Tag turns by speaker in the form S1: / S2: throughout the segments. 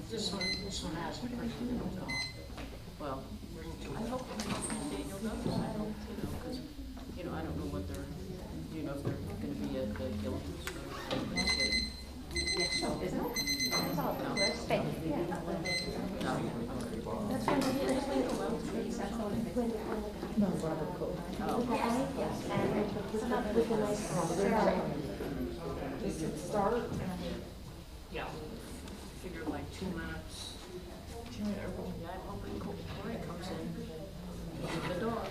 S1: This one has well, I hope Daniel does. I don't, because I don't know what they're, if they're going to be at the Gilligan's or Thanksgiving.
S2: Yes, so isn't it? That's all. No. Thank you. Yeah.
S1: No.
S2: That's when they no, Robert Cole. Oh. Yes, and it's not with a nice
S1: Does it start? Yeah. Figured like 2 minutes. Yeah, I'm hoping Corey comes in with the dog.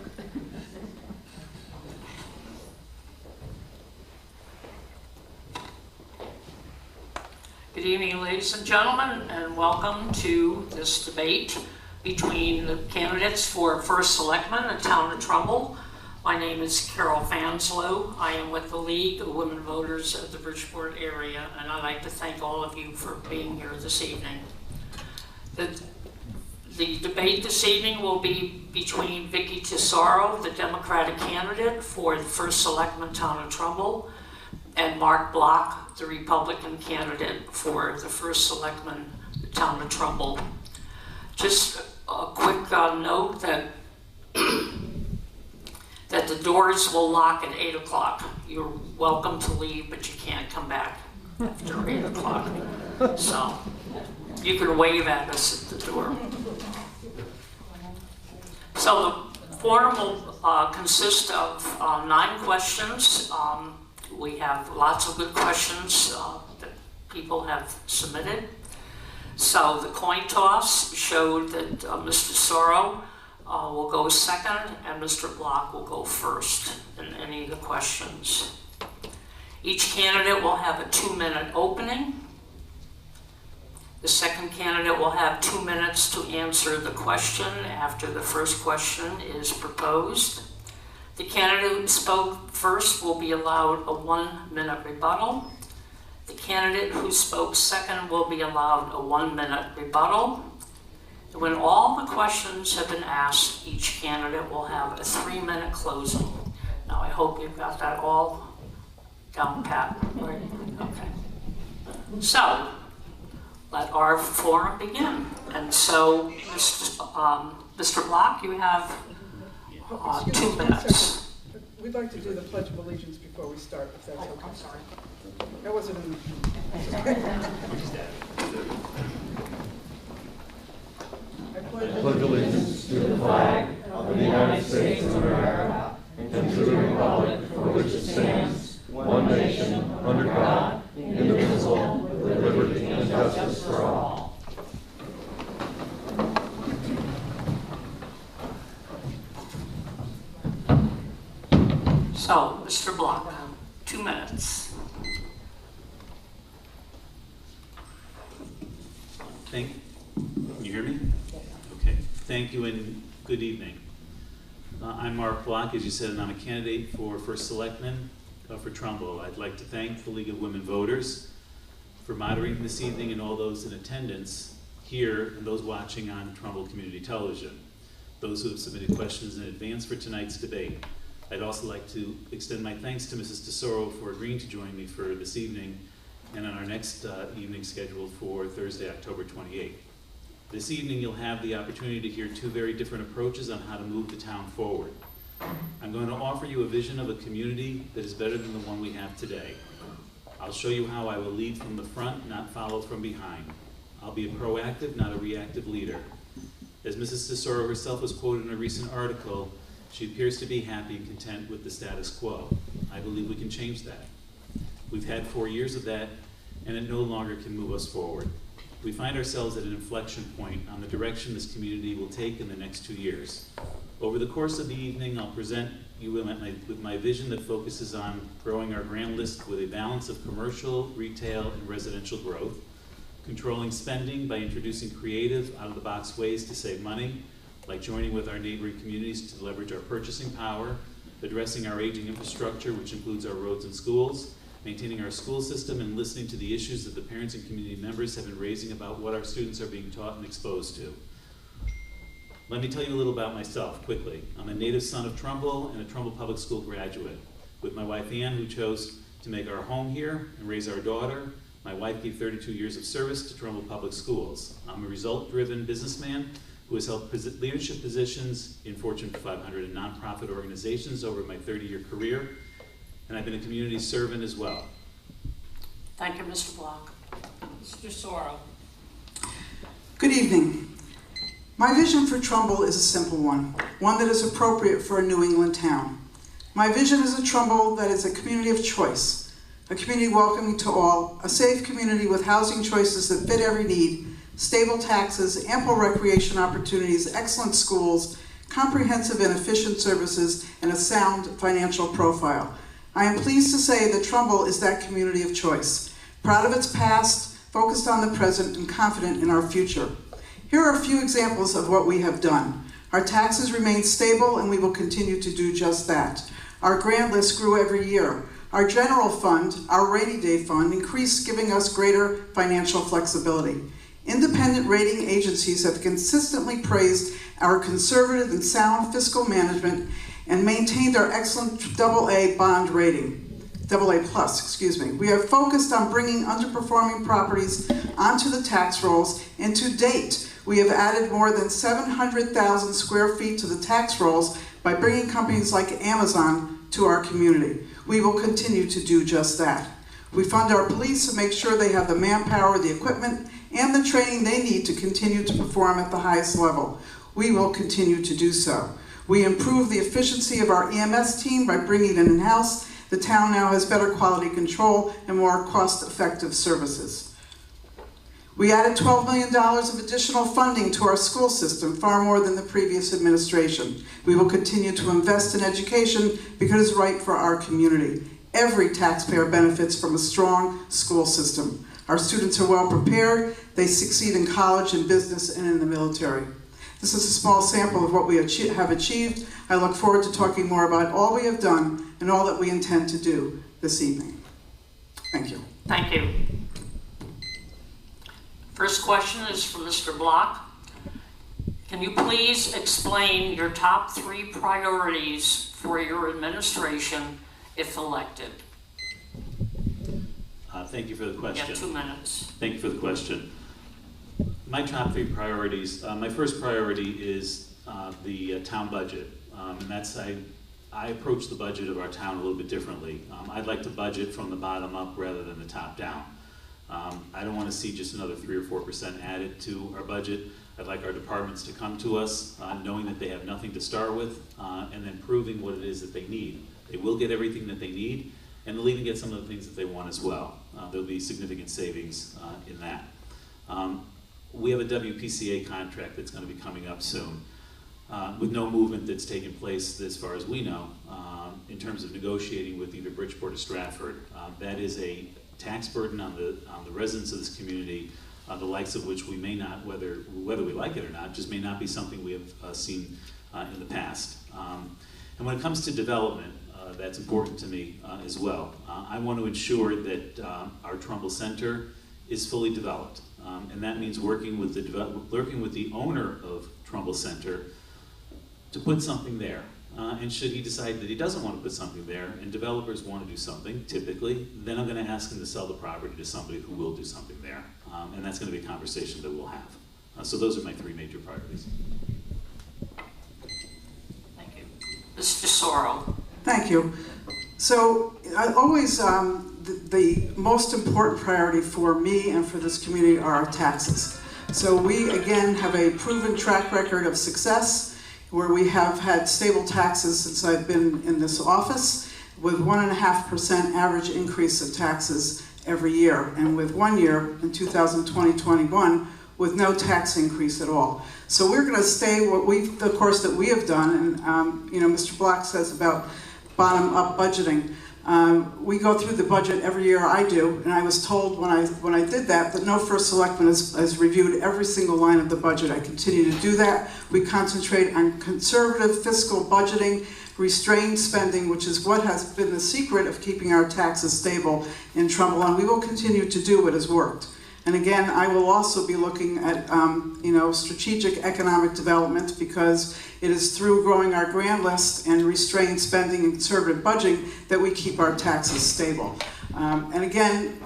S1: Good evening, ladies and gentlemen, and welcome to this debate between the candidates for First Selectman in the town of Trumbull. My name is Carol Fanslow. I am with the League of Women Voters of the Bridgeport area, and I'd like to thank all of you for being here this evening. The debate this evening will be between Vicky Tesoro, the Democratic candidate for the First Selectman town of Trumbull, and Mark Block, the Republican candidate for the First Selectman town of Trumbull. Just a quick note that that the doors will lock at 8 o'clock. You're welcome to leave, but you can't come back after 8 o'clock. So you can wave at us at the door. So the forum will consist of 9 questions. We have lots of good questions that people have submitted. So the coin toss showed that Mr. Tesoro will go second and Mr. Block will go first in any of the questions. Each candidate will have a 2-minute opening. The second candidate will have 2 minutes to answer the question after the first question is proposed. The candidate who spoke first will be allowed a 1-minute rebuttal. The candidate who spoke second will be allowed a 1-minute rebuttal. And when all the questions have been asked, each candidate will have a 3-minute closing. Now, I hope you've got that all down pat. Right? Okay. So, let our forum begin. And so, Mr. Block, you have 2 minutes.
S3: We'd like to do the Pledge of Allegiance before we start, if that's okay.
S1: I'm sorry.
S3: That wasn't in the... I
S4: pledge allegiance to the flag of the United States of America and to the republic for which it stands, one nation, under God, indivisible, with liberty and justice for all.
S1: So, Mr. Block, 2 minutes.
S5: Can you hear me? Okay. Thank you and good evening. I'm Mark Block, as you said, and I'm a candidate for First Selectman for Trumbull. I'd like to thank the League of Women Voters for moderating this evening and all those in attendance here and those watching on Trumbull Community Television, those who have submitted questions in advance for tonight's debate. I'd also like to extend my thanks to Mrs. Tesoro for agreeing to join me for this evening and on our next evening scheduled for Thursday, October 28th. This evening you'll have the opportunity to hear 2 very different approaches on how to move the town forward. I'm going to offer you a vision of a community that is better than the one we have today. I'll show you how I will lead from the front, not follow from behind. I'll be a proactive, not a reactive leader. As Mrs. Tesoro herself was quoted in a recent article, she appears to be happy and content with the status quo. I believe we can change that. We've had 4 years of that, and it no longer can move us forward. We find ourselves at an inflection point on the direction this community will take in the next 2 years. Over the course of the evening, I'll present you with my vision that focuses on growing our grand list with a balance of commercial, retail, and residential growth, controlling spending by introducing creative, out-of-the-box ways to save money, like joining with our neighboring communities to leverage our purchasing power, addressing our aging infrastructure, which includes our roads and schools, maintaining our school system, and listening to the issues that the parents and community members have been raising about what our students are being taught and exposed to. Let me tell you a little about myself quickly. I'm a native son of Trumbull and a Trumbull Public School graduate. With my wife Ann, who chose to make our home here and raise our daughter, my wife gave 32 years of service to Trumbull Public Schools. I'm a result-driven businessman who has held leadership positions in Fortune 500 and nonprofit organizations over my 30-year career, and I've been a community servant as well.
S1: Thank you, Mr. Block. Mr. Sorrow.
S6: Good evening. My vision for Trumbull is a simple one that is appropriate for a New England town. My vision is a Trumbull that is a community of choice, a community welcoming to all, a safe community with housing choices that fit every need, stable taxes, ample recreation opportunities, excellent schools, comprehensive and efficient services, and a sound financial profile. I am pleased to say that Trumbull is that community of choice, proud of its past, focused on the present, and confident in our future. Here are a few examples of what we have done. Our taxes remain stable, and we will continue to do just that. Our grant list grew every year. Our general fund, our rainy day fund, increased, giving us greater financial flexibility. Independent rating agencies have consistently praised our conservative and sound fiscal management and maintained our excellent AA bond rating. AA plus, excuse me. We have focused on bringing underperforming properties onto the tax rolls, and to date, we have added more than 700,000 square feet to the tax rolls by bringing companies like Amazon to our community. We will continue to do just that. We fund our police and make sure they have the manpower, the equipment, and the training they need to continue to perform at the highest level. We will continue to do so. We improve the efficiency of our EMS team by bringing it in-house. The town now has better quality control and more cost-effective services. We added $12 million of additional funding to our school system, far more than the previous administration. We will continue to invest in education because it's right for our community. Every taxpayer benefits from a strong school system. Our students are well prepared. They succeed in college, in business, and in the military. This is a small sample of what we have achieved. I look forward to talking more about all we have done and all that we intend to do this evening. Thank you.
S1: Thank you. First question is from Mr. Block. Can you please explain your top 3 priorities for your administration if elected?
S5: Thank you for the question.
S1: You have 2 minutes.
S5: Thank you for the question. My top 3 priorities, my first priority is the town budget. And that's, I approach the budget of our town a little bit differently. I'd like to budget from the bottom up rather than the top down. I don't want to see just another 3 or 4% added to our budget. I'd like our departments to come to us knowing that they have nothing to start with and then proving what it is that they need. They will get everything that they need, and they'll even get some of the things that they want as well. There'll be significant savings in that. We have a WPCA contract that's going to be coming up soon with no movement that's taken place as far as we know in terms of negotiating with either Bridgeport or Stratford. That is a tax burden on the residents of this community, the likes of which we may not, whether we like it or not, just may not be something we have seen in the past. And when it comes to development, that's important to me as well. I want to ensure that our Trumbull Center is fully developed, and that means working with the owner of Trumbull Center to put something there. And should he decide that he doesn't want to put something there, and developers want to do something, typically, then I'm going to ask him to sell the property to somebody who will do something there. And that's going to be a conversation that we'll have. So those are my 3 major priorities.
S1: Thank you. Mr. Sorrow.
S6: Thank you. So always the most important priority for me and for this community are our taxes. So we, again, have a proven track record of success where we have had stable taxes since I've been in this office, with 1.5% average increase of taxes every year, and with 1 year in 2020-21 with no tax increase at all. So we're going to stay the course that we have done, and Mr. Block says about bottom-up budgeting. We go through the budget every year, I do, and I was told when I did that no first selectman has reviewed every single line of the budget. I continue to do that. We concentrate on conservative fiscal budgeting, restrained spending, which is what has been the secret of keeping our taxes stable in Trumbull, and we will continue to do what has worked. And again, I will also be looking at strategic economic development, because it is through growing our grand list and restrained spending and conservative budgeting that we keep our taxes stable. And again,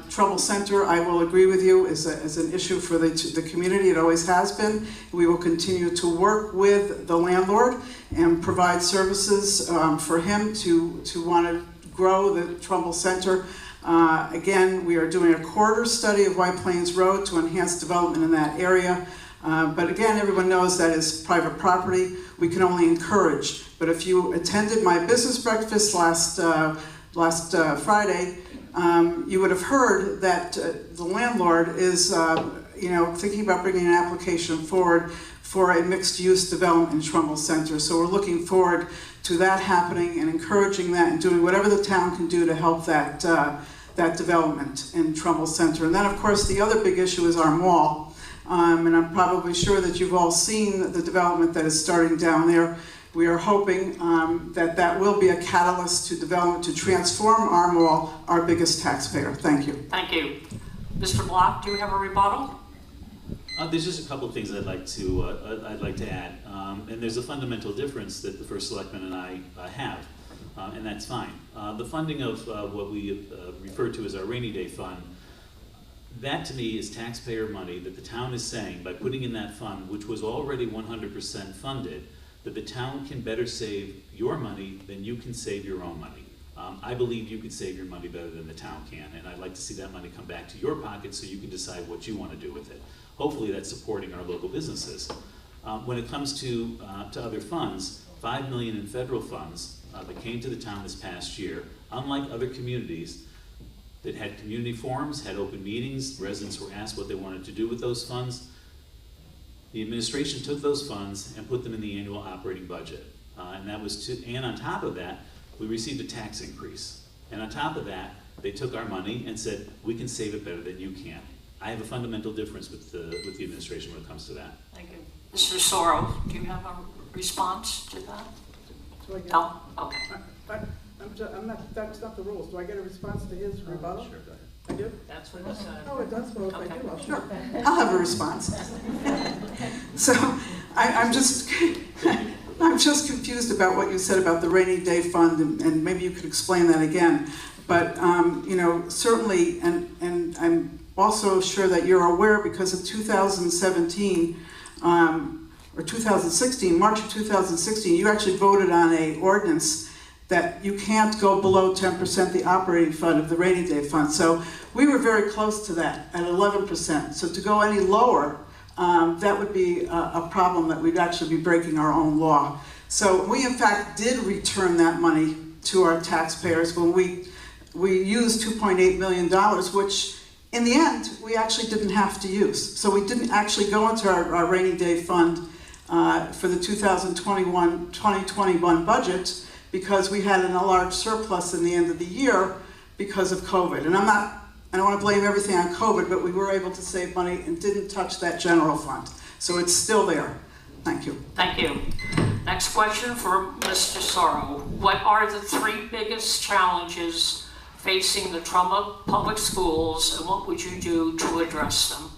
S6: Trumbull Center, I will agree with you, is an issue for the community. It always has been. We will continue to work with the landlord and provide services for him to want to grow the Trumbull Center. Again, we are doing a corridor study of White Plains Road to enhance development in that area. But again, everyone knows that is private property. We can only encourage. But if you attended my business breakfast last Friday, you would have heard that the landlord is thinking about bringing an application forward for a mixed-use development in Trumbull Center. So we're looking forward to that happening and encouraging that and doing whatever the town can do to help that development in Trumbull Center. And then, of course, the other big issue is our mall. And I'm probably sure that you've all seen the development that is starting down there. We are hoping that will be a catalyst to development, to transform our mall, our biggest taxpayer. Thank you.
S1: Thank you. Mr. Block, do you have a rebuttal?
S5: There's just a couple of things I'd like to add, and there's a fundamental difference that the first selectman and I have, and that's fine. The funding of what we refer to as our rainy day fund, that to me is taxpayer money that the town is saying, by putting in that fund, which was already 100% funded, that the town can better save your money than you can save your own money. I believe you could save your money better than the town can, and I'd like to see that money come back to your pocket so you can decide what you want to do with it. Hopefully that's supporting our local businesses. When it comes to other funds, $5 million in federal funds that came to the town this past year, unlike other communities that had community forums, had open meetings, residents were asked what they wanted to do with those funds. The administration took those funds and put them in the annual operating budget. And on top of that, we received a tax increase. And on top of that, they took our money and said, we can save it better than you can. I have a fundamental difference with the administration when it comes to that.
S1: Thank you. Mr. Sorrow, do you have a response to that?
S3: Do I get,
S1: No? Okay.
S3: That's not the rules. Do I get a response to his rebuttal?
S5: Sure, go ahead.
S3: I do?
S1: That's what he said.
S3: Oh, it does? Well, if I do, I'll
S6: Sure, I'll have a response. So I'm just confused about what you said about the rainy day fund, and maybe you could explain that again. But certainly, and I'm also sure that you're aware, because of 2017 or 2016, March of 2016, you actually voted on an ordinance that you can't go below 10% the operating fund of the rainy day fund. So we were very close to that at 11%. So to go any lower, that would be a problem, that we'd actually be breaking our own law. So we in fact did return that money to our taxpayers when we used $2.8 million, which in the end, we actually didn't have to use. So we didn't actually go into our rainy day fund for the 2021 budget, because we had a large surplus in the end of the year because of COVID. And I don't want to blame everything on COVID, but we were able to save money and didn't touch that general fund. So it's still there. Thank you.
S1: Thank you. Next question for Mr. Sorrow. What are the three biggest challenges facing the Trumbull Public Schools, and what would you do to address them?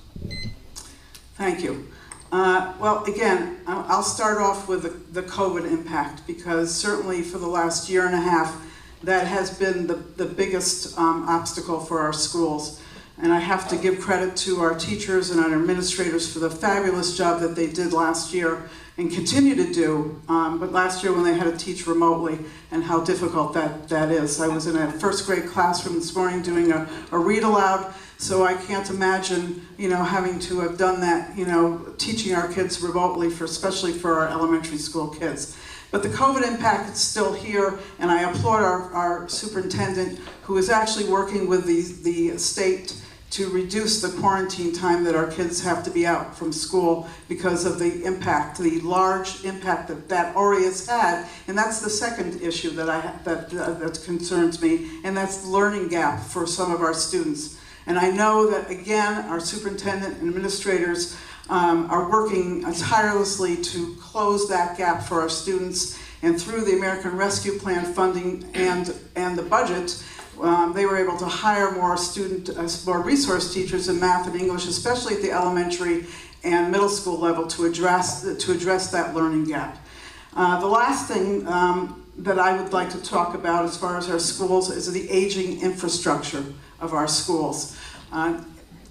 S6: Thank you. Well, again, I'll start off with the COVID impact, because certainly for the last year and a half, that has been the biggest obstacle for our schools. And I have to give credit to our teachers and our administrators for the fabulous job that they did last year and continue to do, but last year when they had to teach remotely, and how difficult that is. I was in a first grade classroom this morning doing a read aloud, so I can't imagine, having to have done that, teaching our kids remotely, especially for our elementary school kids. But the COVID impact is still here, and I applaud our superintendent, who is actually working with the state to reduce the quarantine time that our kids have to be out from school because of the impact, the large impact that that already has had. And that's the second issue that concerns me, and that's the learning gap for some of our students. And I know that, again, our superintendent and administrators are working tirelessly to close that gap for our students. And through the American Rescue Plan funding and the budget, they were able to hire more resource teachers in math and English, especially at the elementary and middle school level, to address that learning gap. The last thing that I would like to talk about as far as our schools is the aging infrastructure of our schools.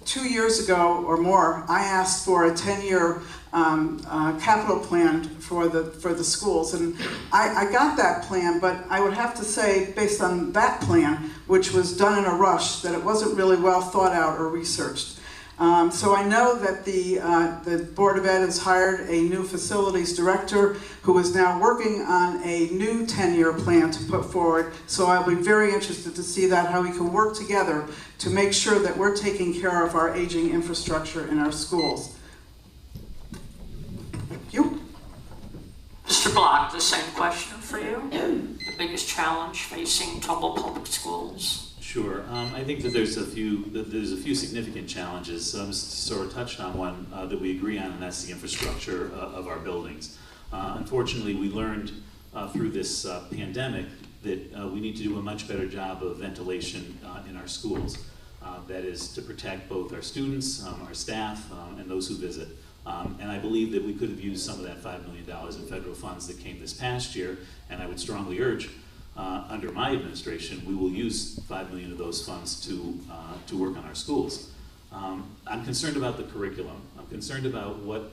S6: 2 years ago or more, I asked for a 10-year capital plan for the schools, and I got that plan, but I would have to say, based on that plan, which was done in a rush, that it wasn't really well thought out or researched. So I know that the Board of Ed has hired a new facilities director who is now working on a new 10-year plan to put forward. So I'll be very interested to see that, how we can work together to make sure that we're taking care of our aging infrastructure in our schools. Thank you.
S1: Mr. Block, the same question for you. The biggest challenge facing Trumbull Public Schools?
S5: Sure. I think that there's a few significant challenges. Mr. Sora touched on one that we agree on, and that's the infrastructure of our buildings. Unfortunately, we learned through this pandemic that we need to do a much better job of ventilation in our schools. That is to protect both our students, our staff, and those who visit. And I believe that we could have used some of that $5 million in federal funds that came this past year, and I would strongly urge under my administration, we will use $5 million of those funds to work on our schools. I'm concerned about the curriculum. I'm concerned about what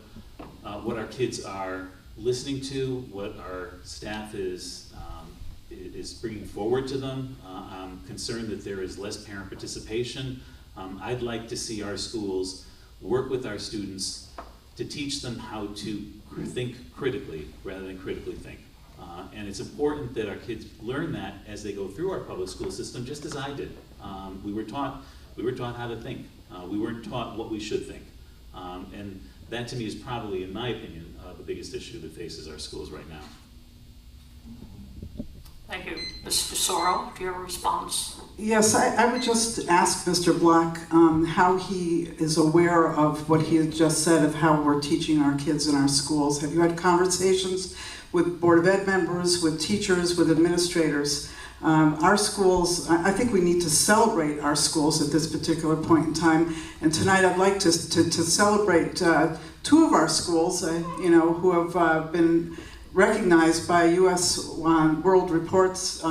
S5: our kids are listening to, what our staff is bringing forward to them. I'm concerned that there is less parent participation. I'd like to see our schools work with our students to teach them how to think critically rather than critically think. And it's important that our kids learn that as they go through our public school system, just as I did. We were taught how to think. We weren't taught what we should think. And that, to me, is probably, in my opinion, the biggest issue that faces our schools right now.
S1: Thank you. Mr. Soro, do you have a response?
S6: Yes, I would just ask Mr. Black how he is aware of what he had just said of how we're teaching our kids in our schools. Have you had conversations with Board of Ed members, with teachers, with administrators? Our schools, I think we need to celebrate our schools at this particular point in time. And tonight I'd like to celebrate two of our schools, who have been recognized by U.S. World Reports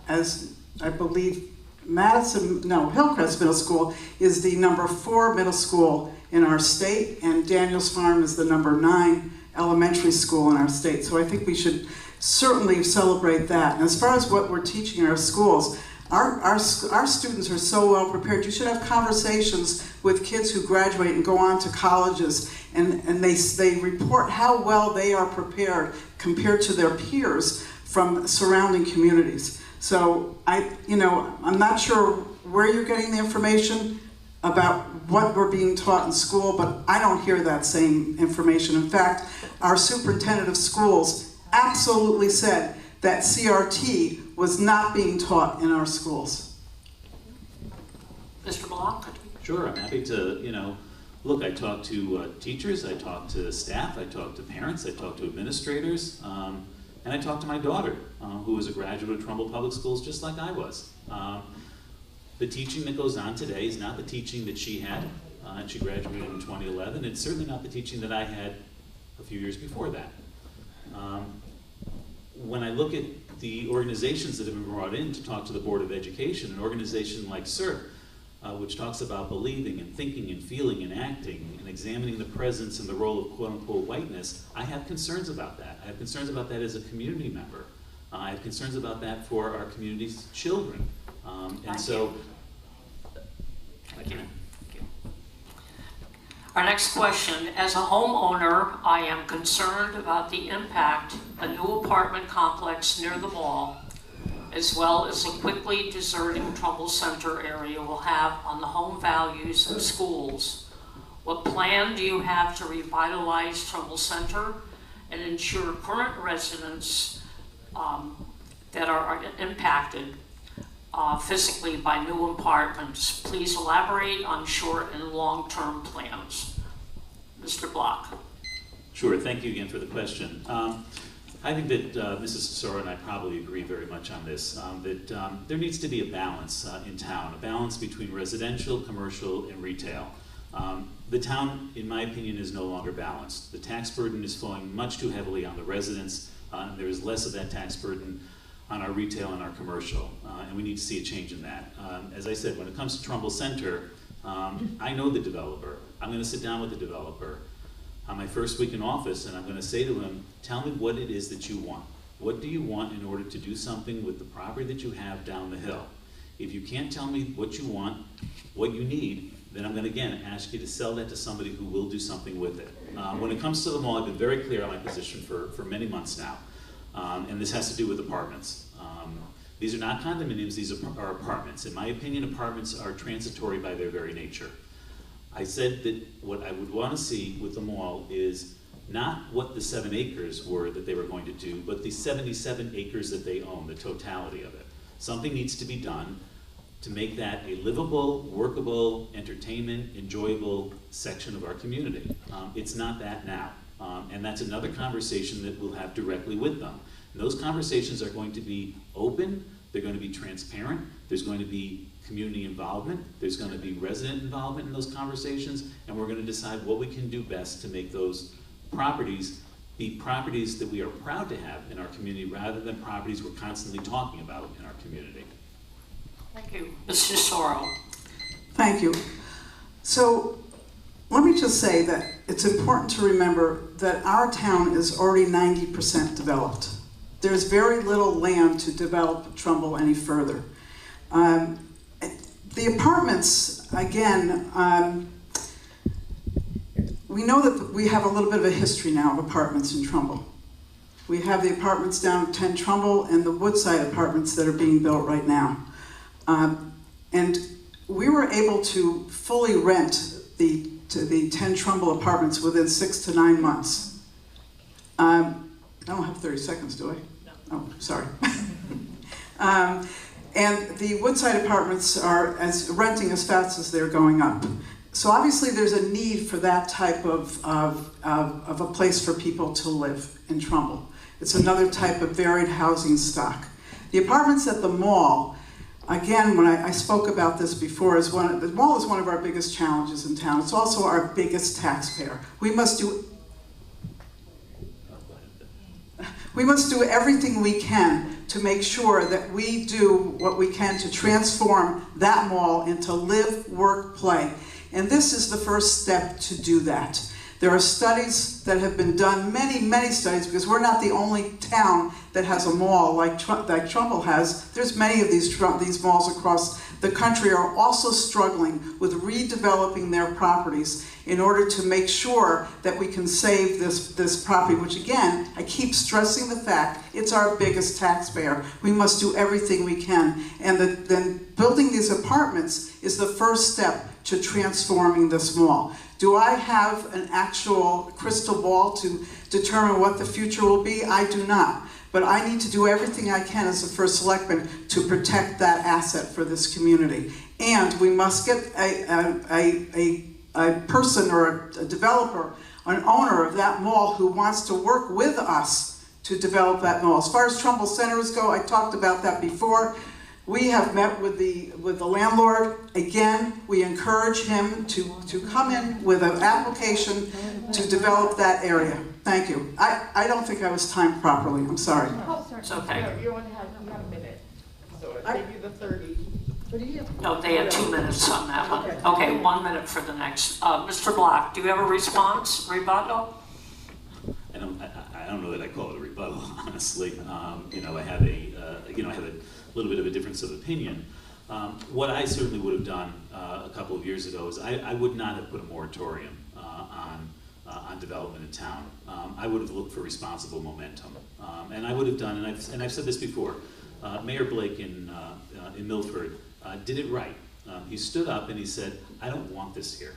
S6: as, I believe, Hillcrest Middle School is the #4 middle school in our state, and Daniels Farm is the #9 elementary school in our state. So I think we should certainly celebrate that. And as far as what we're teaching in our schools, our students are so well prepared. You should have conversations with kids who graduate and go on to colleges, and they report how well they are prepared compared to their peers from surrounding communities. So I'm not sure where you're getting the information about what we're being taught in school, but I don't hear that same information. In fact, our superintendent of schools absolutely said that CRT was not being taught in our schools.
S1: Mr. Block?
S5: Sure, I'm happy to, look, I talk to teachers, I talk to staff, I talk to parents, I talk to administrators, and I talk to my daughter, who is a graduate of Trumbull Public Schools just like I was. The teaching that goes on today is not the teaching that she had, and she graduated in 2011. It's certainly not the teaching that I had a few years before that. When I look at the organizations that have been brought in to talk to the Board of Education, an organization like CERT, which talks about believing and thinking and feeling and acting and examining the presence and the role of quote-unquote whiteness, I have concerns about that. I have concerns about that as a community member. I have concerns about that for our community's children.
S1: Thank you. Our next question, as a homeowner, I am concerned about the impact a new apartment complex near the mall as well as a quickly deserting Trumbull Center area will have on the home values and schools? What plan do you have to revitalize Trumbull Center and ensure current residents that are impacted physically by new apartments? Please elaborate on short and long-term plans. Mr. Block.
S5: Sure, thank you again for the question. I think that Mrs. Tesoro and I probably agree very much on this, that there needs to be a balance in town, a balance between residential, commercial, and retail. The town, in my opinion, is no longer balanced. The tax burden is falling much too heavily on the residents. There is less of that tax burden on our retail and our commercial, and we need to see a change in that. As I said, when it comes to Trumbull Center, I know the developer. I'm going to sit down with the developer on my first week in office, and I'm going to say to him, tell me what it is that you want. What do you want in order to do something with the property that you have down the hill? If you can't tell me what you want, what you need, then I'm going to again ask you to sell that to somebody who will do something with it. When it comes to the mall, I've been very clear on my position for many months now, and this has to do with apartments. These are not condominiums, these are apartments. In my opinion, apartments are transitory by their very nature. I said that what I would want to see with the mall is not what the 7 acres were that they were going to do, but the 77 acres that they own, the totality of it. Something needs to be done to make that a livable, workable, entertainment, enjoyable section of our community. It's not that now. And that's another conversation that we'll have directly with them. And those conversations are going to be open, they're going to be transparent, there's going to be community involvement, there's going to be resident involvement in those conversations, and we're going to decide what we can do best to make those properties be properties that we are proud to have in our community rather than properties we're constantly talking about in our community.
S1: Thank you. Mr. Sorrell.
S6: Thank you. So let me just say that it's important to remember that our town is already 90% developed. There's very little land to develop Trumbull any further. The apartments, again, we know that we have a little bit of a history now of apartments in Trumbull. We have the apartments down at 10 Trumbull and the Woodside apartments that are being built right now. And we were able to fully rent the 10 Trumbull apartments within 6 to 9 months. I don't have 30 seconds, do I?
S1: No.
S6: Oh, sorry. And the Woodside apartments are renting as fast as they're going up. So obviously there's a need for that type of a place for people to live in Trumbull. It's another type of varied housing stock. The apartments at the mall, again, when I spoke about this before, the mall is one of our biggest challenges in town. It's also our biggest taxpayer. We must do everything we can to make sure that we do what we can to transform that mall into live, work, play. And this is the first step to do that. There are studies that have been done, many, many studies, because we're not the only town that has a mall like Trumbull has. There's many of these malls across the country are also struggling with redeveloping their properties in order to make sure that we can save this property, which again, I keep stressing the fact, it's our biggest taxpayer. We must do everything we can. And then building these apartments is the first step to transforming this mall. Do I have an actual crystal ball to determine what the future will be? I do not. But I need to do everything I can as the first selectman to protect that asset for this community. And we must get a person or a developer, an owner of that mall who wants to work with us to develop that mall. As far as Trumbull Centers go, I talked about that before. We have met with the landlord. Again, we encourage him to come in with an application to develop that area. Thank you. I don't think I was timed properly. I'm sorry.
S2: Oh, sorry.
S1: It's okay.
S3: No, you have a minute, so I gave you the 30. What do you have?
S1: No, they had 2 minutes on that one.
S3: Okay.
S1: Okay, 1 minute for the next. Mr. Block, do you have a response, rebuttal?
S5: I don't know that I call it a rebuttal, honestly. I have a little bit of a difference of opinion. What I certainly would have done a couple of years ago is I would not have put a moratorium on development in town. I would have looked for responsible momentum, and I would have done, and I've said this before, Mayor Blake in Milford did it right. He stood up and he said, I don't want this here.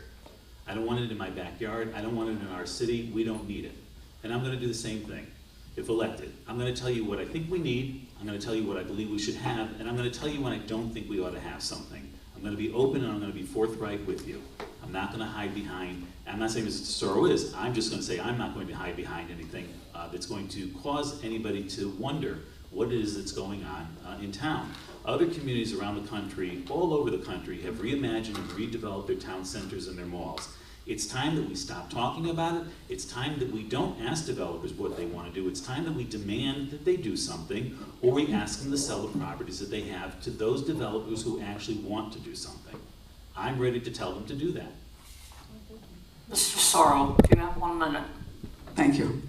S5: I don't want it in my backyard. I don't want it in our city. We don't need it. And I'm going to do the same thing if elected. I'm going to tell you what I think we need. I'm going to tell you what I believe we should have. And I'm going to tell you when I don't think we ought to have something. I'm going to be open and I'm going to be forthright with you. I'm not going to hide behind, I'm not saying Mr. Tesoro is, I'm just going to say I'm not going to hide behind anything that's going to cause anybody to wonder what it is that's going on in town. Other communities around the country, all over the country, have reimagined and redeveloped their town centers and their malls. It's time that we stop talking about it. It's time that we don't ask developers what they want to do. It's time that we demand that they do something, or we ask them to sell the properties that they have to those developers who actually want to do something. I'm ready to tell them to do that.
S1: Mr. Sorrow, you have 1 minute.
S6: Thank you.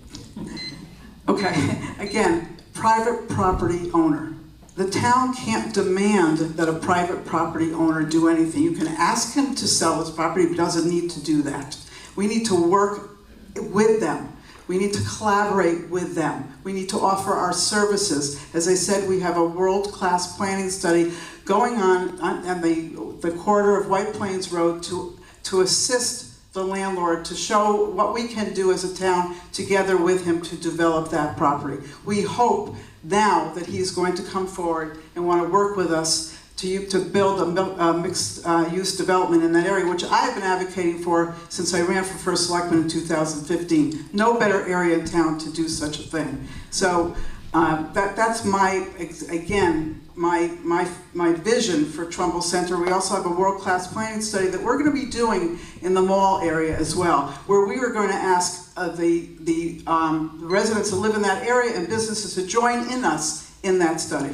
S6: Okay, again, private property owner. The town can't demand that a private property owner do anything. You can ask him to sell his property, but he doesn't need to do that. We need to work with them. We need to collaborate with them. We need to offer our services. As I said, we have a world-class planning study going on the corridor of White Plains Road to assist the landlord, to show what we can do as a town together with him to develop that property. We hope now that he's going to come forward and want to work with us to build a mixed-use development in that area, which I've been advocating for since I ran for first selectman in 2015. No better area in town to do such a thing. So that's my vision for Trumbull Center. We also have a world-class planning study that we're going to be doing in the mall area as well, where we are going to ask the residents who live in that area and businesses to join in us in that study.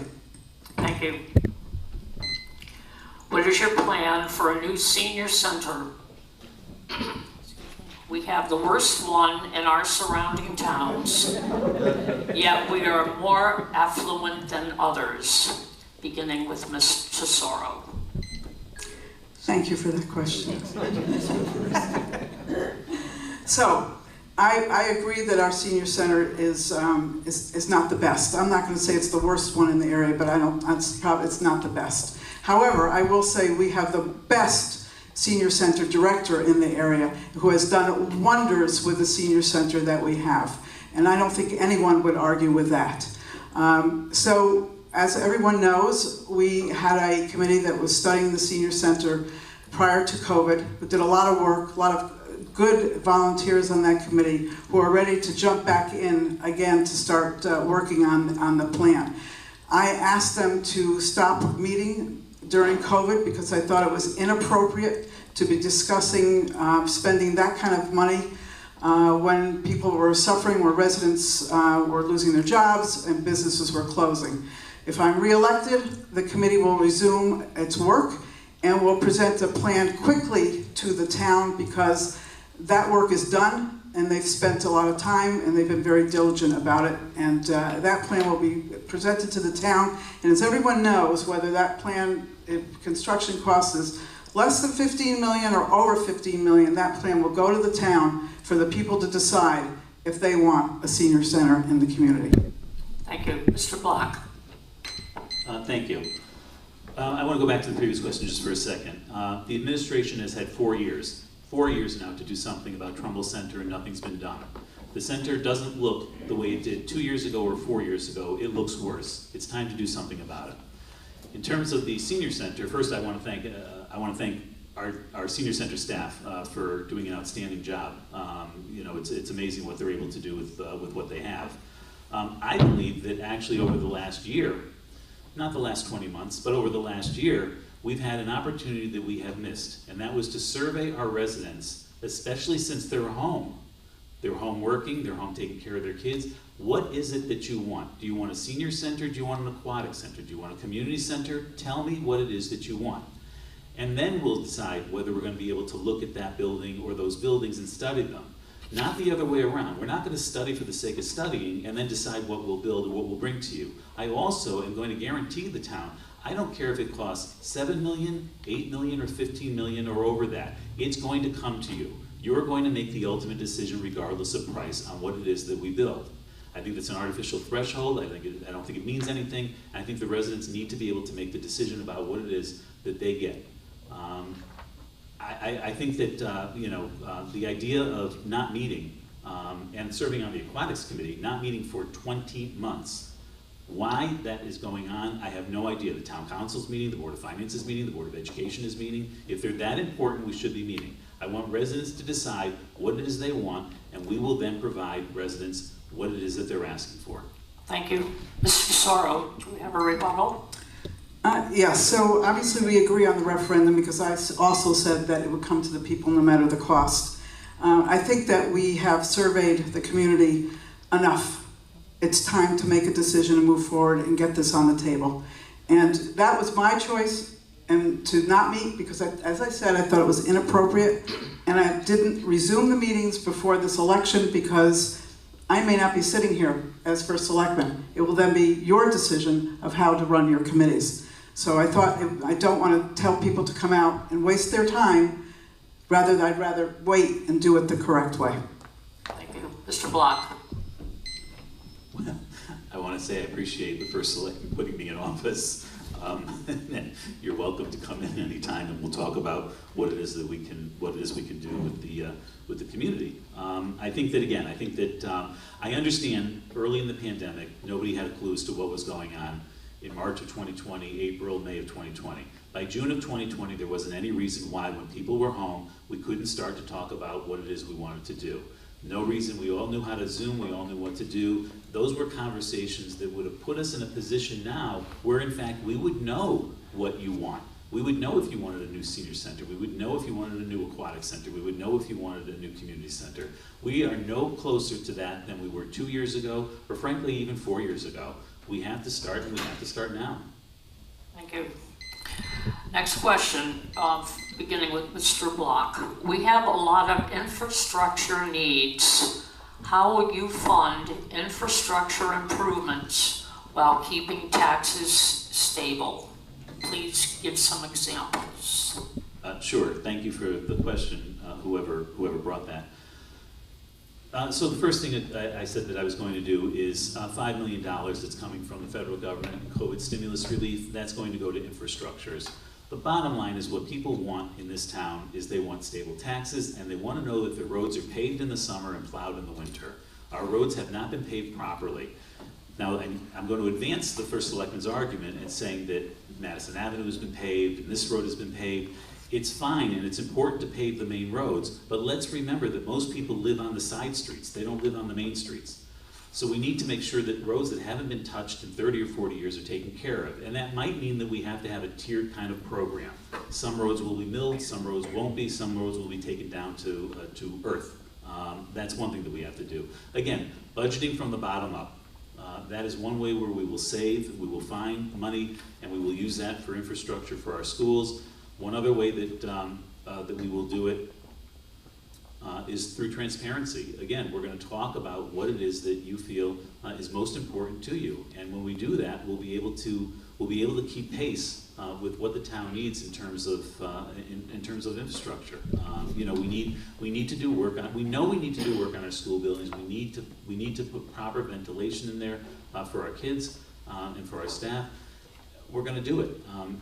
S1: Thank you. What is your plan for a new senior center? We have the worst one in our surrounding towns, yet we are more affluent than others, beginning with Ms. Tesoro.
S6: Thank you for that question. So, I agree that our senior center is not the best. I'm not going to say it's the worst one in the area, but it's not the best. However, I will say we have the best senior center director in the area who has done wonders with the senior center that we have. And I don't think anyone would argue with that. So, as everyone knows, we had a committee that was studying the senior center prior to COVID. We did a lot of work, a lot of good volunteers on that committee who are ready to jump back in again to start working on the plan. I asked them to stop meeting during COVID because I thought it was inappropriate to be discussing spending that kind of money when people were suffering, where residents were losing their jobs and businesses were closing. If I'm reelected, the committee will resume its work and will present a plan quickly to the town because that work is done and they've spent a lot of time and they've been very diligent about it. And that plan will be presented to the town. And as everyone knows, whether that plan, if construction cost is less than 15 million or over 15 million, that plan will go to the town for the people to decide if they want a senior center in the community.
S1: Thank you. Mr. Block.
S5: Thank you. I want to go back to the previous question just for a second. The administration has had 4 years now to do something about Trumbull Center and nothing's been done. The center doesn't look the way it did 2 years ago or 4 years ago. It looks worse. It's time to do something about it. In terms of the senior center, first I want to thank our senior center staff for doing an outstanding job. You know, it's amazing what they're able to do with what they have. I believe that actually over the last year, not the last 20 months, but over the last year, we've had an opportunity that we have missed, and that was to survey our residents, especially since they're home. They're home working, they're home taking care of their kids. What is it that you want? Do you want a senior center? Do you want an aquatic center? Do you want a community center? Tell me what it is that you want. And then we'll decide whether we're going to be able to look at that building or those buildings and study them. Not the other way around. We're not going to study for the sake of studying and then decide what we'll build or what we'll bring to you. I also am going to guarantee the town, I don't care if it costs 7 million, 8 million, or 15 million or over that. It's going to come to you. You're going to make the ultimate decision regardless of price on what it is that we build. I think it's an artificial threshold. I don't think it means anything. I think the residents need to be able to make the decision about what it is that they get. I think that the idea of not meeting and serving on the aquatics committee, not meeting for 20 months. Why that is going on, I have no idea. The town council's meeting, the board of finance is meeting, the board of education is meeting. If they're that important, we should be meeting. I want residents to decide what it is they want, and we will then provide residents what it is that they're asking for.
S1: Thank you. Mr. Sorrow, do we have a rebuttal?
S6: Yeah, so obviously we agree on the referendum because I also said that it would come to the people no matter the cost. I think that we have surveyed the community enough. It's time to make a decision and move forward and get this on the table. And that was my choice, and to not meet, because as I said, I thought it was inappropriate, and I didn't resume the meetings before this election because I may not be sitting here as first selectman. It will then be your decision of how to run your committees. So I thought, I don't want to tell people to come out and waste their time, I'd rather wait and do it the correct way.
S1: Thank you. Mr. Block.
S5: Well, I want to say I appreciate the first selectman putting me in office. You're welcome to come in anytime, and we'll talk about what it is we can do with the community. I think that I understand early in the pandemic, nobody had a clue as to what was going on in March of 2020, April, May of 2020. By June of 2020, there wasn't any reason why, when people were home, we couldn't start to talk about what it is we wanted to do. No reason. We all knew how to Zoom. We all knew what to do. Those were conversations that would have put us in a position now where, in fact, we would know what you want. We would know if you wanted a new senior center. We would know if you wanted a new aquatic center. We would know if you wanted a new community center. We are no closer to that than we were 2 years ago, or frankly, even 4 years ago. We have to start, and we have to start now.
S1: Thank you. Next question, beginning with Mr. Block. We have a lot of infrastructure needs. How will you fund infrastructure improvements while keeping taxes stable? Please give some examples.
S5: Sure. Thank you for the question, whoever brought that. So the first thing that I said that I was going to do is $5 million that's coming from the federal government, COVID stimulus relief, that's going to go to infrastructures. The bottom line is what people want in this town is they want stable taxes, and they want to know that the roads are paved in the summer and plowed in the winter. Our roads have not been paved properly. Now, I'm going to advance the first selectman's argument in saying that Madison Avenue has been paved and this road has been paved. It's fine, and it's important to pave the main roads, but let's remember that most people live on the side streets. They don't live on the main streets. So we need to make sure that roads that haven't been touched in 30 or 40 years are taken care of. And that might mean that we have to have a tiered kind of program. Some roads will be milled, some roads won't be, some roads will be taken down to earth. That's one thing that we have to do. Again, budgeting from the bottom up. That is one way where we will save, we will find money, and we will use that for infrastructure for our schools. One other way that we will do it is through transparency. Again, we're going to talk about what it is that you feel is most important to you, and when we do that, we'll be able to keep pace with what the town needs in terms of infrastructure. You know, we need to do work on. We know we need to do work on our school buildings. We need to put proper ventilation in there for our kids and for our staff. We're going to do it,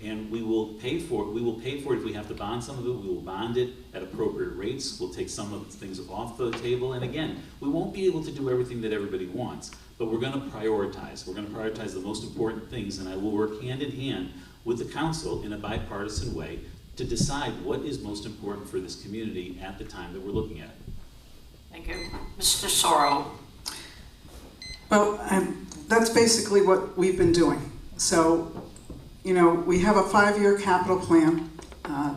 S5: and we will pay for it. We will pay for it if we have to bond some of it. We will bond it at appropriate rates. We'll take some of the things off the table. And again, we won't be able to do everything that everybody wants, but we're going to prioritize. We're going to prioritize the most important things, and I will work hand in hand with the council in a bipartisan way to decide what is most important for this community at the time that we're looking at it.
S1: Thank you. Mr. Sorrow.
S6: Well, that's basically what we've been doing. So, you know, we have a 5-year capital plan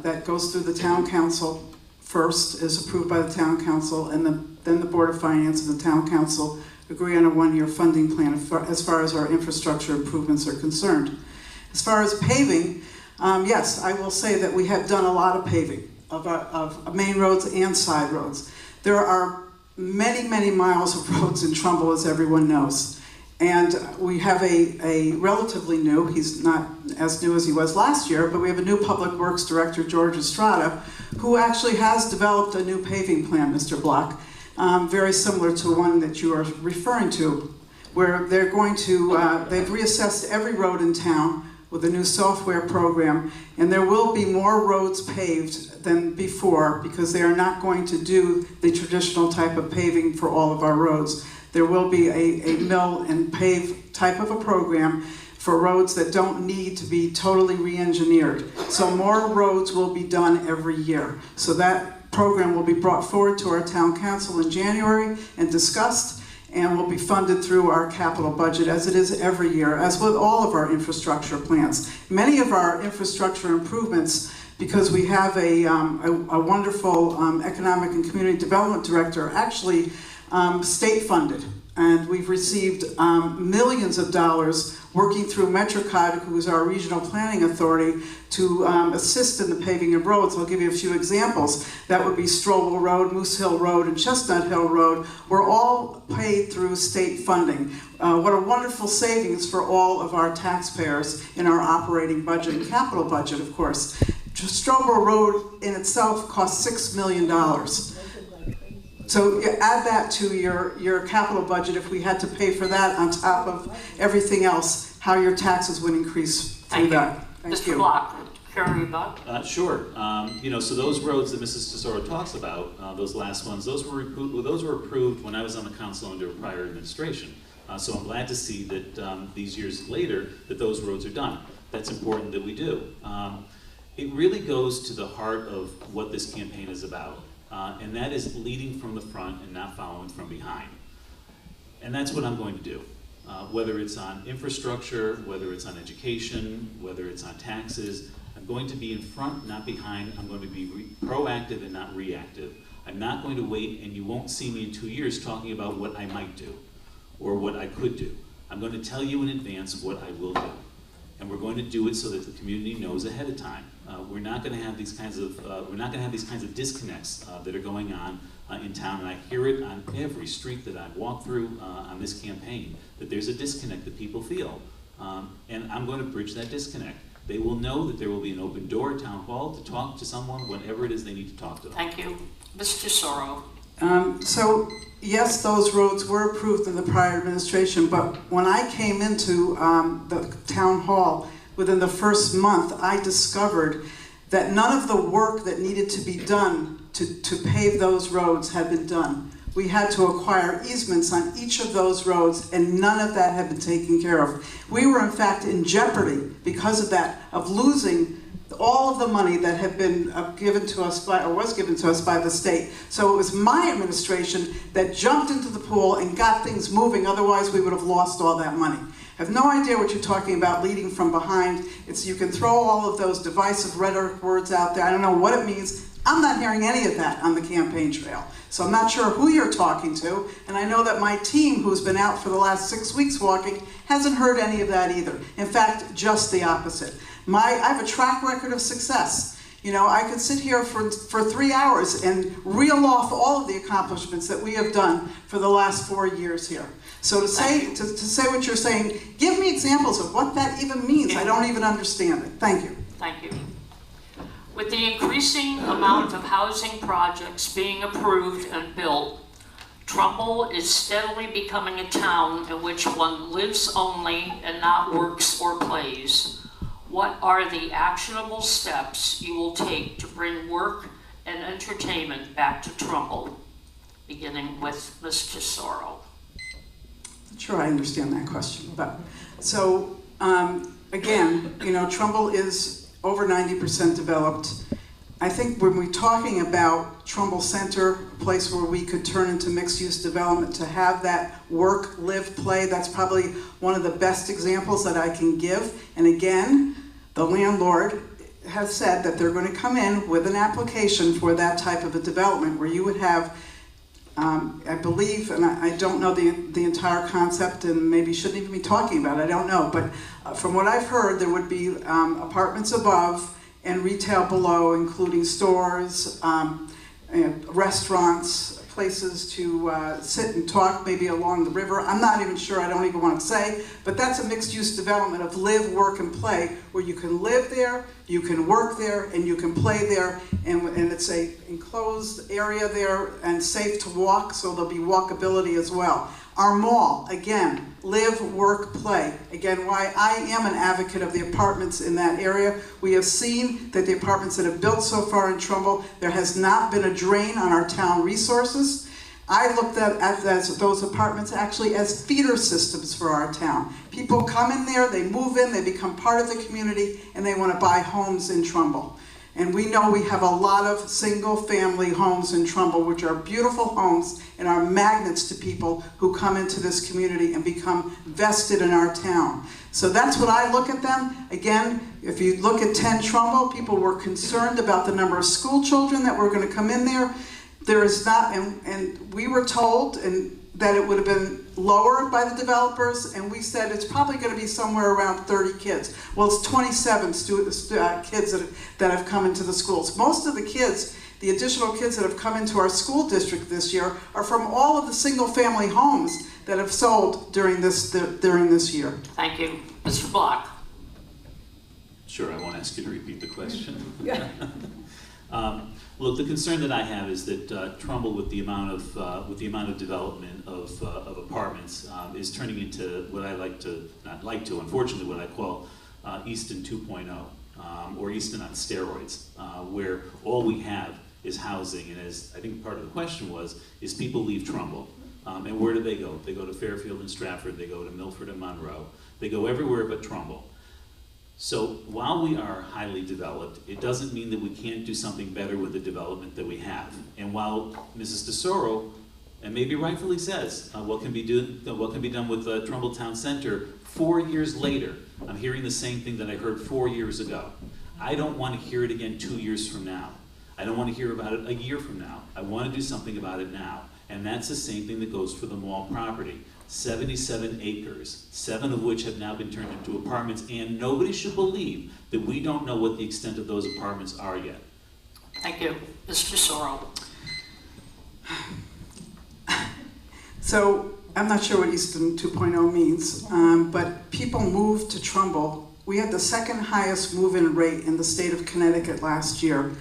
S6: that goes through the town council first, is approved by the town council, and then the Board of Finance and the town council agree on a 1-year funding plan as far as our infrastructure improvements are concerned. As far as paving, yes, I will say that we have done a lot of paving of main roads and side roads. There are many, many miles of roads in Trumbull, as everyone knows. And we have a relatively new, he's not as new as he was last year, but we have a new Public Works Director, George Estrada, who actually has developed a new paving plan, Mr. Block, very similar to one that you are referring to. where they're going to, they've reassessed every road in town with a new software program, and there will be more roads paved than before because they are not going to do the traditional type of paving for all of our roads. There will be a mill and pave type of a program for roads that don't need to be totally re-engineered. So more roads will be done every year. So that program will be brought forward to our town council in January and discussed, and will be funded through our capital budget, as it is every year, as with all of our infrastructure plans. Many of our infrastructure improvements, because we have a wonderful economic and community development director, actually state funded. And we've received millions of dollars working through MetroCog, who is our regional planning authority, to assist in the paving of roads. I'll give you a few examples. That would be Strobel Road, Moose Hill Road, and Chestnut Hill Road. We're all paid through state funding. What a wonderful savings for all of our taxpayers in our operating budget and capital budget, of course. Strobel Road in itself costs $6 million. So you add that to your capital budget. If we had to pay for that on top of everything else, how your taxes would increase through that. Thank you.
S1: Mr. Block, Karen Buck.
S5: Sure. So those roads that Mrs. Tesoro talks about, those last ones, those were approved when I was on the council under a prior administration. So I'm glad to see that these years later that those roads are done. That's important that we do. It really goes to the heart of what this campaign is about. And that is leading from the front and not following from behind. And that's what I'm going to do. Whether it's on infrastructure, whether it's on education, whether it's on taxes, I'm going to be in front, not behind. I'm going to be proactive and not reactive. I'm not going to wait, and you won't see me in 2 years talking about what I might do or what I could do. I'm going to tell you in advance what I will do. And we're going to do it so that the community knows ahead of time. We're not going to have these kinds of disconnects that are going on in town, and I hear it on every street that I walk through on this campaign, that there's a disconnect that people feel. And I'm going to bridge that disconnect. They will know that there will be an open door at Town Hall to talk to someone whenever it is they need to talk to them.
S1: Thank you. Mr. Tesoro.
S6: So yes, those roads were approved in the prior administration, but when I came into the town hall, within the first month, I discovered that none of the work that needed to be done to pave those roads had been done. We had to acquire easements on each of those roads, and none of that had been taken care of. We were in fact in jeopardy because of that, of losing all of the money that had been given to us by, or was given to us by the state. So it was my administration that jumped into the pool and got things moving, otherwise we would have lost all that money. I have no idea what you're talking about, leading from behind. You can throw all of those divisive rhetoric words out there. I don't know what it means. I'm not hearing any of that on the campaign trail. So I'm not sure who you're talking to, and I know that my team, who's been out for the last 6 weeks walking, hasn't heard any of that either. In fact, just the opposite. I have a track record of success. You know, I could sit here for 3 hours and reel off all of the accomplishments that we have done for the last 4 years here. So to say what you're saying, give me examples of what that even means. I don't even understand it. Thank you.
S1: Thank you. With the increasing amount of housing projects being approved and built, Trumbull is steadily becoming a town in which one lives only and not works or plays. What are the actionable steps you will take to bring work and entertainment back to Trumbull? Beginning with Ms. Tesoro.
S6: Not sure I understand that question, but so again, you know, Trumbull is over 90% developed. I think when we're talking about Trumbull Center, a place where we could turn into mixed-use development to have that work, live, play, that's probably one of the best examples that I can give. And again, the landlord has said that they're going to come in with an application for that type of a development where you would have, I believe, and I don't know the entire concept and maybe shouldn't even be talking about it, I don't know, but from what I've heard, there would be apartments above and retail below, including stores, restaurants, places to sit and talk, maybe along the river. I'm not even sure, I don't even want to say, but that's a mixed-use development of live, work, and play, where you can live there, you can work there, and you can play there, and it's a enclosed area there and safe to walk, so there'll be walkability as well. Our mall, again, live, work, play. Again, why I am an advocate of the apartments in that area. We have seen that the apartments that have built so far in Trumbull, there has not been a drain on our town resources. I looked at those apartments actually as feeder systems for our town. People come in there, they move in, they become part of the community, and they want to buy homes in Trumbull. And we know we have a lot of single-family homes in Trumbull, which are beautiful homes and are magnets to people who come into this community and become vested in our town. So that's what I look at them. Again, if you look at 10 Trumbull, people were concerned about the number of school children that were going to come in there. There is not, and we were told that it would have been lower by the developers, and we said it's probably going to be somewhere around 30 kids. Well, it's 27 kids that have come into the schools. Most of the kids, the additional kids that have come into our school district this year, are from all of the single-family homes that have sold during this year.
S1: Thank you. Mr. Block.
S5: Sure, I won't ask you to repeat the question.
S3: Yeah.
S5: Look, the concern that I have is that Trumbull, with the amount of development of apartments, is turning into what I unfortunately, what I call Easton 2.0, or Easton on steroids, where all we have is housing, and as I think part of the question was, is people leave Trumbull. And where do they go? They go to Fairfield and Stratford, they go to Milford and Monroe, they go everywhere but Trumbull. So while we are highly developed, it doesn't mean that we can't do something better with the development that we have. And while Mrs. DeSoro, and maybe rightfully says, what can be done with Trumbull Town Center, 4 years later, I'm hearing the same thing that I heard 4 years ago. I don't want to hear it again 2 years from now. I don't want to hear about it a year from now. I want to do something about it now. And that's the same thing that goes for the mall property. 77 acres, 7 of which have now been turned into apartments, and nobody should believe that we don't know what the extent of those apartments are yet.
S1: Thank you. Mr. Sorrell.
S6: So I'm not sure what Easton 2.0 means, but people moved to Trumbull. We had the second highest move-in rate in the state of Connecticut last year.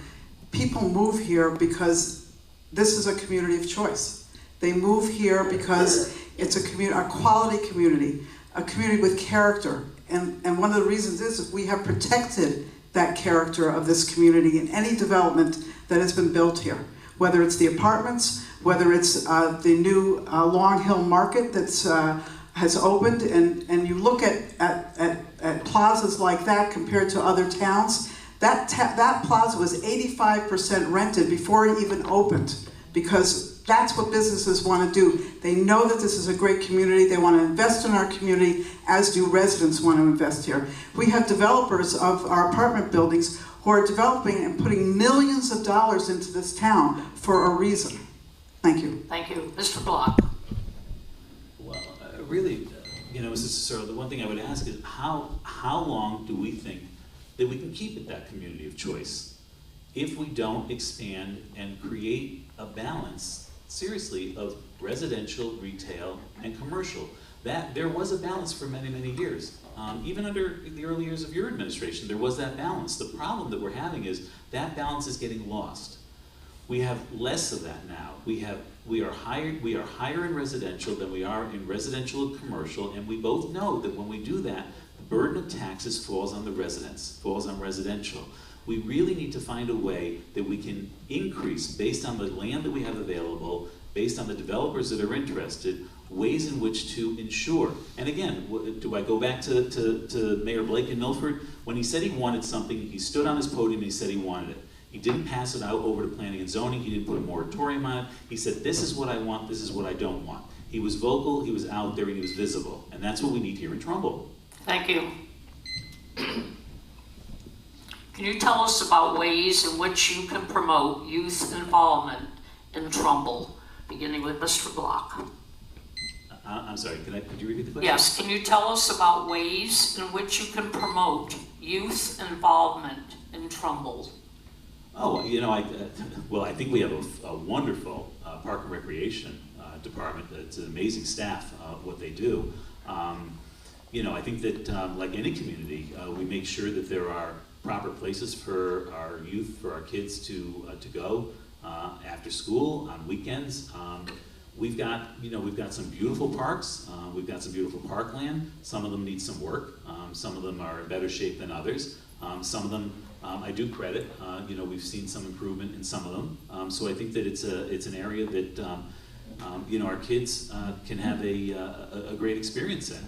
S6: People move here because this is a community of choice. They move here because it's a quality community, a community with character. And one of the reasons is we have protected that character of this community in any development that has been built here. Whether it's the apartments, whether it's the new Long Hill Market that's has opened, and you look at plazas like that compared to other towns, that plaza was 85% rented before it even opened, because that's what businesses want to do. They know that this is a great community. They want to invest in our community, as do residents want to invest here. We have developers of our apartment buildings who are developing and putting millions of dollars into this town for a reason. Thank you.
S1: Thank you. Mr. Block.
S5: Well, really, Mrs. Cicero, the one thing I would ask is how long do we think that we can keep it that community of choice if we don't expand and create a balance, seriously, of residential, retail, and commercial? That there was a balance for many, many years. Even under the early years of your administration, there was that balance. The problem that we're having is that balance is getting lost. We have less of that now. We are higher in residential than we are in residential and commercial, and we both know that when we do that, the burden of taxes falls on the residents, falls on residential. We really need to find a way that we can increase, based on the land that we have available, based on the developers that are interested, ways in which to ensure. And again, do I go back to Mayor Blake in Milford? When he said he wanted something, he stood on his podium and he said he wanted it. He didn't pass it out over to planning and zoning. He didn't put a moratorium on it. He said, this is what I want, this is what I don't want. He was vocal, he was out there, and he was visible. And that's what we need here in Trumbull.
S1: Thank you. Can you tell us about ways in which you can promote youth involvement in Trumbull, beginning with Mr. Block?
S5: I'm sorry, could you repeat the question?
S1: Yes, can you tell us about ways in which you can promote youth involvement in Trumbull?
S5: Oh, I think we have a wonderful Park and Recreation department. It's an amazing staff, what they do. I think that like any community, we make sure that there are proper places for our youth, for our kids to go after school, on weekends. we've got some beautiful parks. We've got some beautiful parkland. Some of them need some work. Some of them are in better shape than others. Some of them I do credit. We've seen some improvement in some of them. So I think that it's an area that our kids can have a great experience in.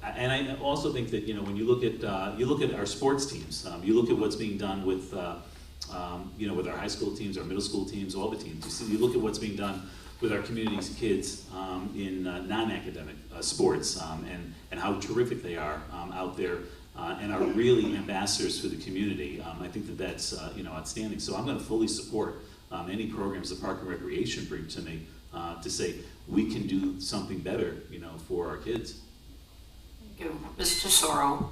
S5: And I also think that when you look at our sports teams, you look at what's being done with with our high school teams, our middle school teams, all the teams. You look at what's being done with our community's kids in non-academic sports, and how terrific they are out there, and are really ambassadors for the community. I think that that's outstanding. So I'm going to fully support any programs the Park and Recreation bring to me to say we can do something better, for our kids.
S1: Thank you. Mr. Soro.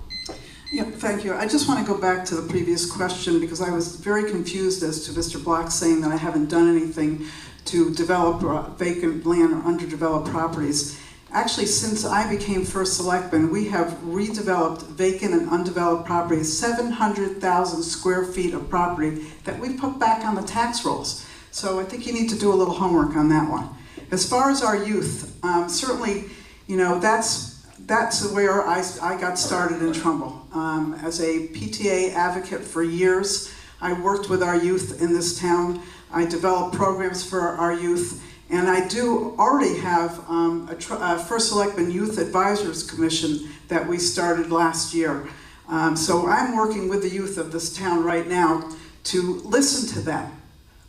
S6: Yeah, thank you. I just want to go back to the previous question because I was very confused as to Mr. Block saying that I haven't done anything to develop vacant land or underdeveloped properties. Actually, since I became first selectman, we have redeveloped vacant and undeveloped properties, 700,000 square feet of property that we put back on the tax rolls. So I think you need to do a little homework on that one. As far as our youth, certainly, that's where I got started in Trumbull. As a PTA advocate for years, I worked with our youth in this town. I developed programs for our youth, and I do already have a First Selectman Youth Advisors Commission that we started last year. So I'm working with the youth of this town right now to listen to them.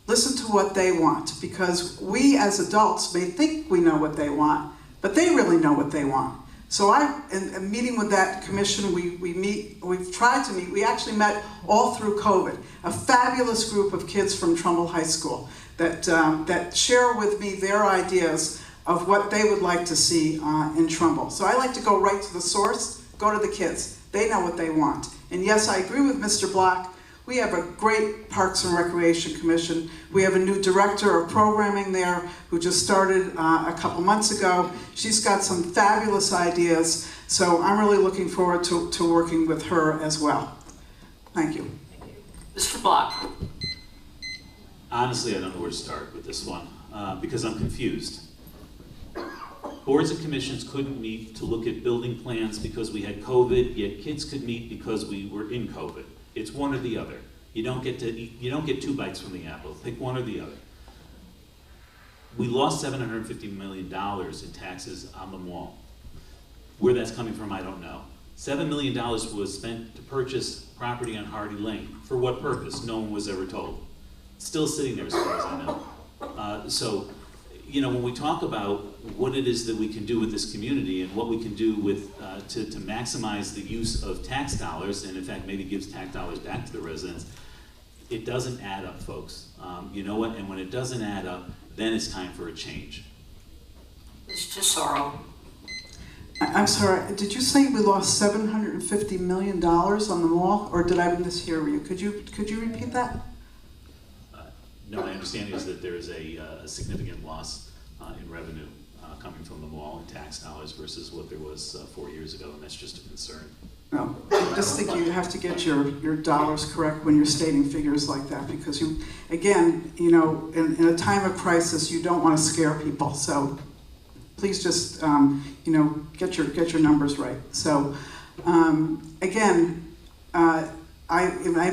S6: Listen to what they want, because we as adults may think we know what they want, but they really know what they want. So in meeting with that commission, we've tried to meet, we actually met all through COVID, a fabulous group of kids from Trumbull High School that share with me their ideas of what they would like to see in Trumbull. So I like to go right to the source, go to the kids. They know what they want. And yes, I agree with Mr. Block. We have a great Parks and Recreation Commission. We have a new director of programming there who just started a couple months ago. She's got some fabulous ideas, so I'm really looking forward to working with her as well. Thank you.
S1: Mr. Block.
S5: Honestly, I don't know where to start with this one because I'm confused. Boards and commissions couldn't meet to look at building plans because we had COVID, yet kids could meet because we were in COVID. It's one or the other. You don't get two bites from the apple. Pick one or the other. We lost $750 million in taxes on the mall. Where that's coming from, I don't know. $7 million was spent to purchase property on Hardy Lane. For what purpose? No one was ever told. It's still sitting there as far as I know. So, when we talk about what it is that we can do with this community and what we can do with to maximize the use of tax dollars, and in fact maybe gives tax dollars back to the residents, it doesn't add up, folks. You know what? And when it doesn't add up, then it's time for a change.
S1: Mr. Soro.
S6: I'm sorry, did you say we lost $750 million on the mall, or did I mishear you? Could you repeat that?
S5: No, my understanding is that there is a significant loss in revenue coming from the mall in tax dollars versus what there was 4 years ago, and that's just a concern.
S6: No, I just think you have to get your dollars correct when you're stating figures like that, because in a time of crisis, you don't want to scare people. So please just, get your numbers right. So again, I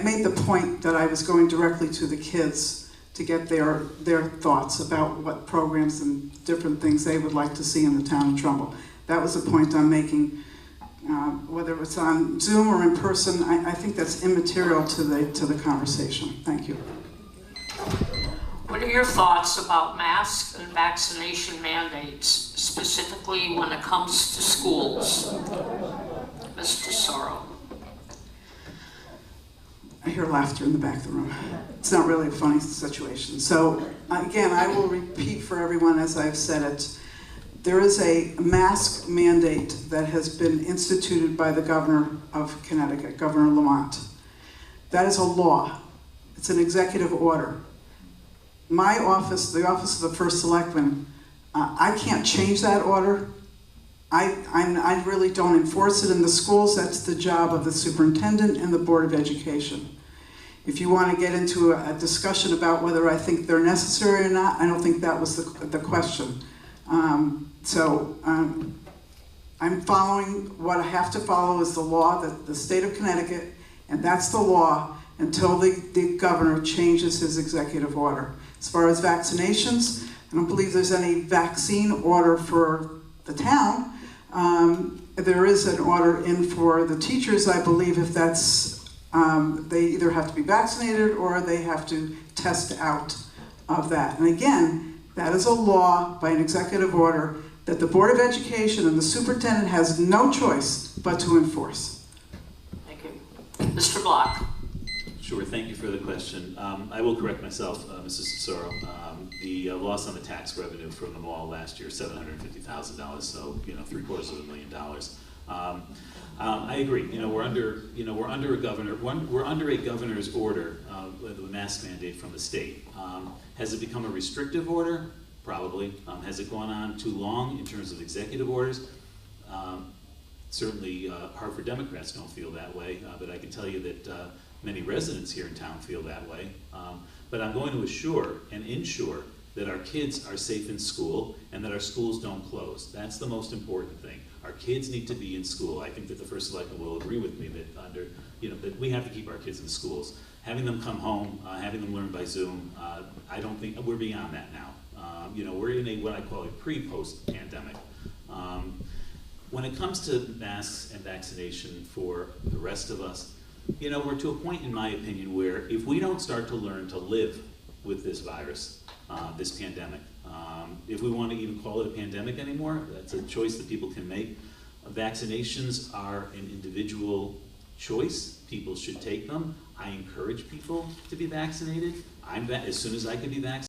S6: made the point that I was going directly to the kids to get their thoughts about what programs and different things they would like to see in the town of Trumbull. That was the point I'm making. Whether it's on Zoom or in person, I think that's immaterial to the conversation. Thank you.
S1: What are your thoughts about masks and vaccination mandates, specifically when it comes to schools? Mr. Soro.
S6: I hear laughter in the back of the room. It's not really a funny situation. So again, I will repeat for everyone as I've said it. There is a mask mandate that has been instituted by the governor of Connecticut, Governor Lamont. That is a law. It's an executive order. My office, the office of the First Selectman, I can't change that order. I really don't enforce it in the schools. That's the job of the superintendent and the Board of Education. If you want to get into a discussion about whether I think they're necessary or not, I don't think that was the question. I'm following what I have to follow is the law, the state of Connecticut, and that's the law until the governor changes his executive order. As far as vaccinations, I don't believe there's any vaccine order for the town. There is an order in for the teachers, I believe, if that's, they either have to be vaccinated or they have to test out of that. And again, that is a law by an executive order that the Board of Education and the superintendent has no choice but to enforce.
S1: Thank you. Mr. Block.
S5: Sure, thank you for the question. I will correct myself, Mrs. Cicero. The loss on the tax revenue from the mall last year, $750,000, so $750,000. I agree. We're under a governor's order, the mask mandate from the state. Has it become a restrictive order? Probably. Has it gone on too long in terms of executive orders? Certainly, Hartford Democrats don't feel that way, but I can tell you that many residents here in town feel that way. But I'm going to assure and ensure that our kids are safe in school and that our schools don't close. That's the most important thing. Our kids need to be in school. I think that the First Selectman will agree with me that that we have to keep our kids in schools. Having them come home, having them learn by Zoom, I don't think we're beyond that now. We're in what I call a pre-post pandemic. When it comes to masks and vaccination for the rest of us, we're to a point, in my opinion, where if we don't start to learn to live with this virus, this pandemic, if we want to even call it a pandemic anymore, that's a choice that people can make. Vaccinations are an individual choice. People should take them. I encourage people to be vaccinated. As soon as I can be vaccinated,